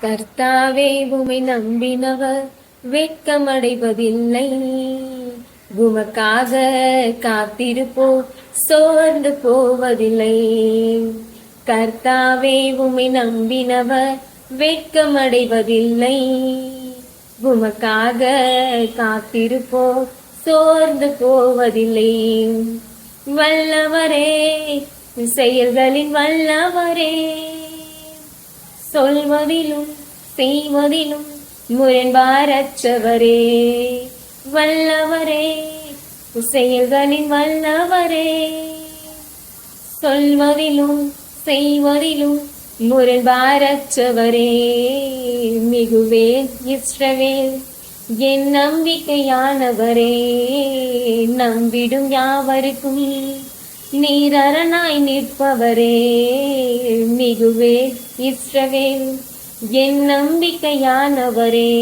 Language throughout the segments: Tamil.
கர்த்தாவே உம்மை நம்பினவர் வெட்கமடைவதில்லை. உமக்காக காத்திருப்போர் சோர்ந்து போவதில்லை. கர்த்தாவே உம்மை நம்பினவர் வெட்கமடைவதில்லை. உமக்காக காத்திருப்போர் சோர்ந்து போவதில்லை. வல்லவரே, செயல்களின் வல்லவரே, சொல்வதிலும் செய்வதிலும் முரண்பாரற்றவரே. வல்லவரே, செயல்களின் வல்லவரே, சொல்வதிலும் செய்வதிலும் முரண்பாரற்றவரே. மிகுவேல் இஸ்ரவேல் என் நம்பிக்கையானவரே. நம்பிடும் யாவருக்கும் நீர் அரணாய் நிற்பவரே. மிகுவே இஸ்ரவேல் என் நம்பிக்கையானவரே.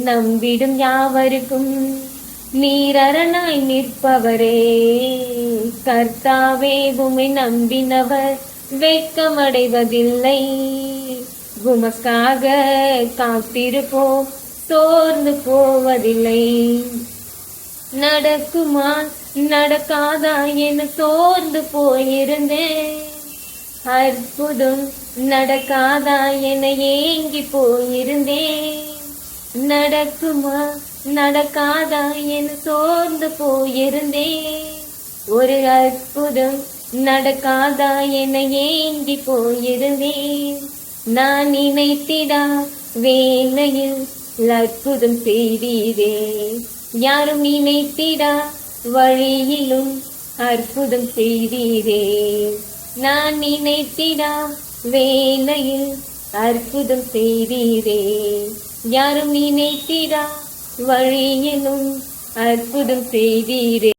நம்பிடும் யாவருக்கும் நீர் அரணாய் நிற்பவரே. கர்த்தாவே உம்மை நம்பினவர் வெட்கமடைவதில்லை. உமக்காக காத்திருப்போம் சோர்ந்து போவதில்லை. நடக்குமா நடக்காதா என சோர்ந்து போயிருந்தேன். அற்புதம் நடக்காதா என ஏங்கி போயிருந்தேன். நடக்குமா நடக்காதா என சோர்ந்து போயிருந்தேன். ஒரு அற்புதம் நடக்காதா என ஏங்கி போயிருந்தேன். நான் நினைத்திடா வேளையில் அற்புதம் செய்தீரே. யாரும் நினைத்திடா வழியிலும் அற்புதம் செய்தீரே. நான் நினைத்திடா வேளையில் அற்புதம் செய்தீரே. யாரும் நினைத்திடா வழியிலும் அற்புதம் செய்தீரே.